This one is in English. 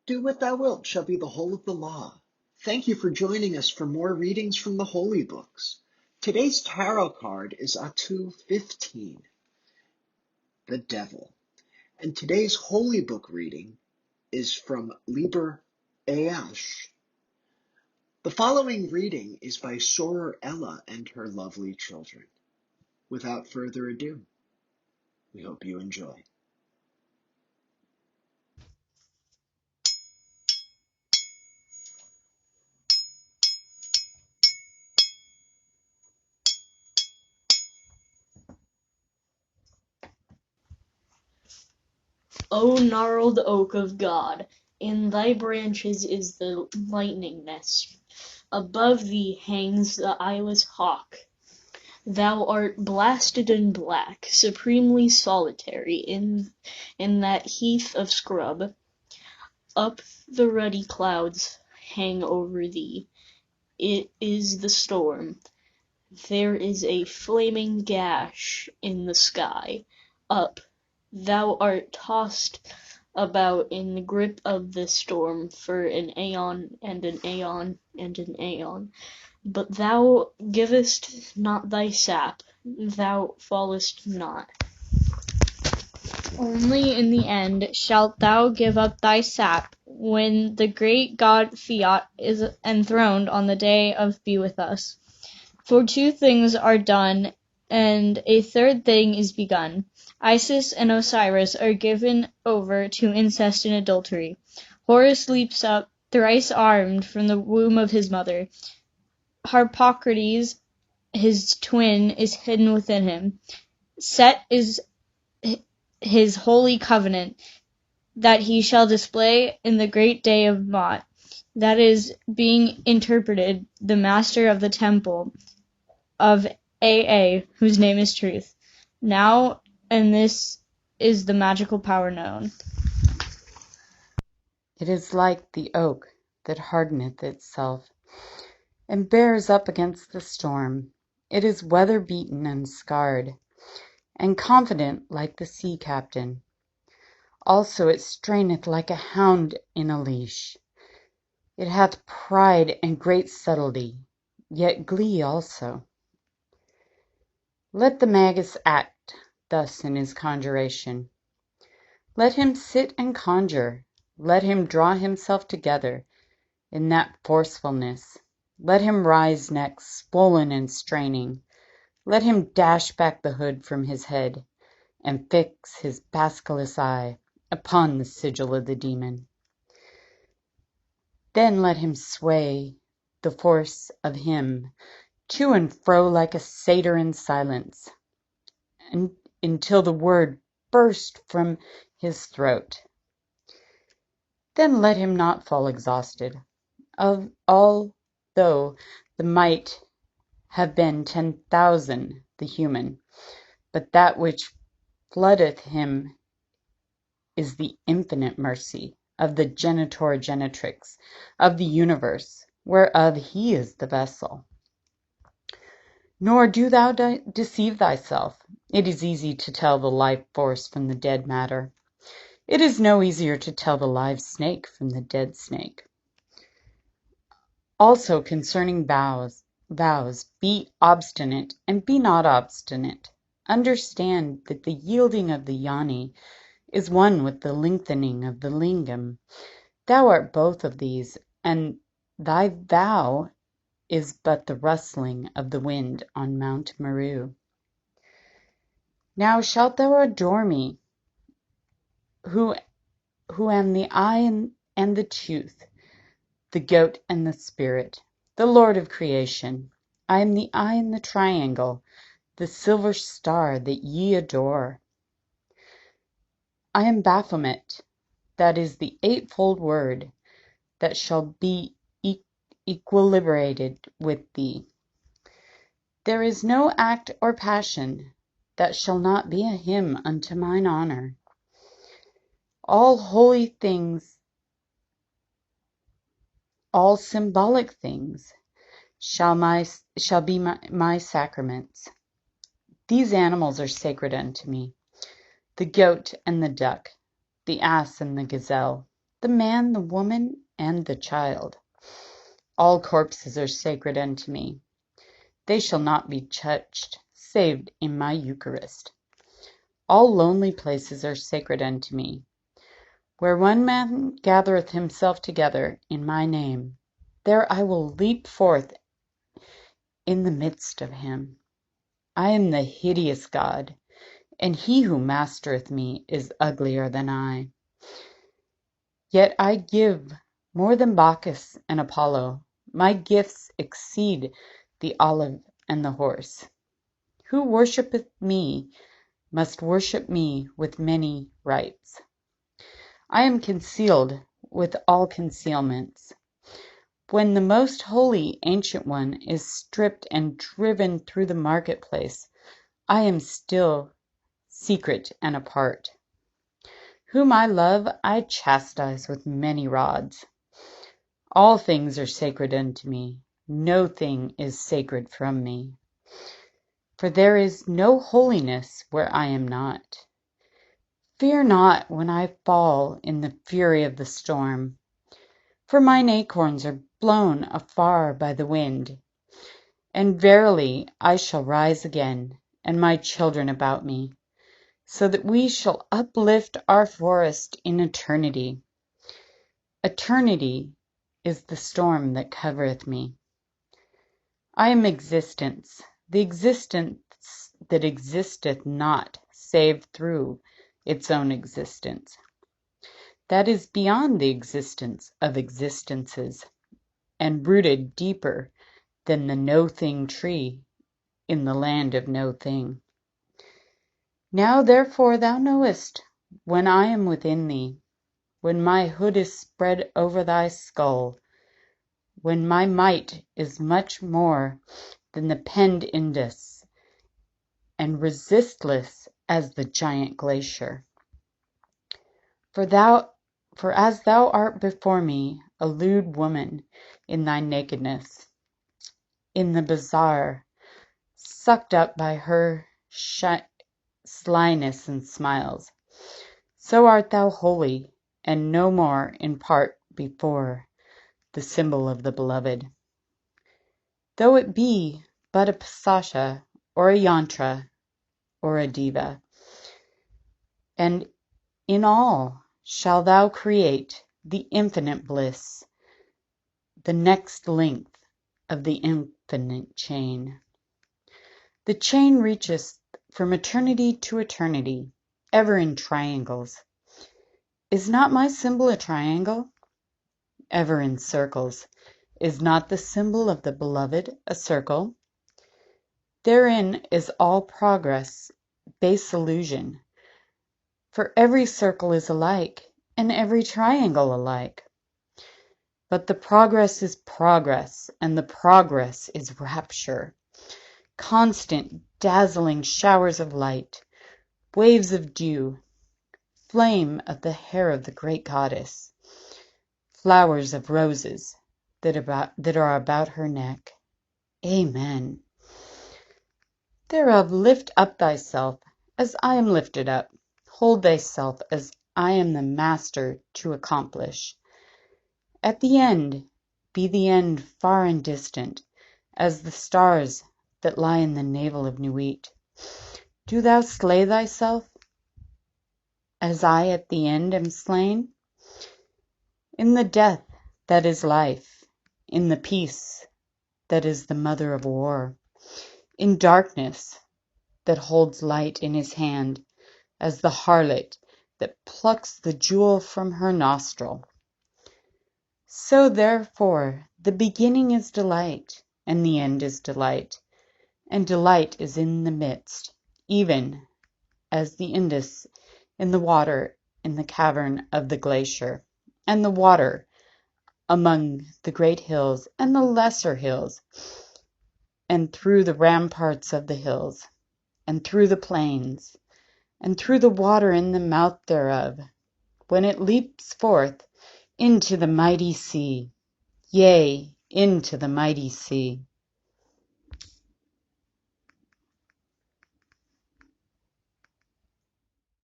Do what thou wilt shall be the whole of the law. Thank you for joining us for more readings from the Holy Books. Today's tarot card is ATU 15, the Devil. And today's Holy Book reading is from Liber A'ash. The following reading is by Sorer Ella and her lovely children. Without further ado, we hope you enjoy. O gnarled oak of God, in thy branches is the lightning nest. Above thee hangs the eyeless hawk. Thou art blasted and black, supremely solitary in that heath of scrub. Up the ruddy clouds hang over thee. It is the storm. There is a flaming gash in the sky. Up, thou art tossed about in the grip of the storm for an aeon and an aeon and an aeon. But thou givest not thy sap, thou fallest not. Only in the end shalt thou give up thy sap, when the great god Fiat is enthroned on the day of Be With Us. For two things are done, and a third thing is begun. Isis and Osiris are given over to incest and adultery. Horus leaps up, thrice armed, from the womb of his mother. Harpocrates, his twin, is hidden within him. Set is his holy covenant, that he shall display in the great day of Maat, that is being interpreted the master of the temple of AA, whose name is Truth. Now, and this is the magical power known. It is like the oak that hardeneth itself, and bears up against the storm. It is weather-beaten and scarred, and confident like the sea captain. Also it straineth like a hound in a leash. It hath pride and great subtlety, yet glee also. Let the magus act thus in his conjuration. Let him sit and conjure. Let him draw himself together in that forcefulness. Let him rise next, swollen and straining. Let him dash back the hood from his head, and fix his basilisk eye upon the sigil of the demon. Then let him sway the force of him to and fro like a satyr in silence, until the word burst from his throat. Then let him not fall exhausted, although the might have been 10,000 the human, but that which floodeth him is the infinite mercy of the genitor genitrix of the universe, whereof he is the vessel. Nor do thou deceive thyself. It is easy to tell the life force from the dead matter. It is no easier to tell the live snake from the dead snake. Also concerning vows, be obstinate and be not obstinate. Understand that the yielding of the yoni is one with the lengthening of the lingam. Thou art both of these, and thy vow is but the rustling of the wind on Mount Meru. Now shalt thou adore me, who am the eye and the tooth, the goat and the spirit, the Lord of creation. I am the eye and the triangle, the silver star that ye adore. I am Baphomet, that is the eightfold word that shall be equilibrated with thee. There is no act or passion that shall not be a hymn unto mine honor. All holy things, all symbolic things, shall be my sacraments. These animals are sacred unto me, the goat and the duck, the ass and the gazelle, the man, the woman, and the child. All corpses are sacred unto me. They shall not be touched, save in my Eucharist. All lonely places are sacred unto me. Where one man gathereth himself together in my name, there I will leap forth in the midst of him. I am the hideous God, and he who mastereth me is uglier than I. Yet I give more than Bacchus and Apollo. My gifts exceed the olive and the horse. Who worshippeth me must worship me with many rites. I am concealed with all concealments. When the most holy Ancient One is stripped and driven through the marketplace, I am still secret and apart. Whom I love, I chastise with many rods. All things are sacred unto me. No thing is sacred from me. For there is no holiness where I am not. Fear not when I fall in the fury of the storm, for mine acorns are blown afar by the wind. And verily I shall rise again, and my children about me, so that we shall uplift our forest in eternity. Eternity is the storm that covereth me. I am existence, the existence that existeth not save through its own existence. That is beyond the existence of existences, and rooted deeper than the no-thing tree in the land of no thing. Now therefore thou knowest, when I am within thee, when my hood is spread over thy skull, when my might is much more than the penned Indus, and resistless as the giant glacier. For as thou art before me, a lewd woman in thy nakedness, in the bazaar, sucked up by her slyness and smiles, so art thou holy, and no more in part before the symbol of the beloved. Though it be but a pasasha, or a yantra, or a diva, and in all shall thou create the infinite bliss, the next length of the infinite chain. The chain reacheth from eternity to eternity, ever in triangles. Is not my symbol a triangle? Ever in circles. Is not the symbol of the beloved a circle? Therein is all progress, base illusion. For every circle is alike, and every triangle alike. But the progress is progress, and the progress is rapture. Constant, dazzling showers of light, waves of dew, flame of the hair of the great goddess, flowers of roses that are about her neck. Amen. Thereof lift up thyself, as I am lifted up. Hold thyself, as I am the master to accomplish. At the end, be the end far and distant, as the stars that lie in the navel of Nuit. Do thou slay thyself, as I at the end am slain? In the death that is life, in the peace that is the mother of war, in darkness that holds light in his hand, as the harlot that plucks the jewel from her nostril. So therefore the beginning is delight, and the end is delight, and delight is in the midst, even as the Indus in the water in the cavern of the glacier, and the water among the great hills and the lesser hills, and through the ramparts of the hills, and through the plains, and through the water in the mouth thereof, when it leaps forth into the mighty sea, yea, into the mighty sea.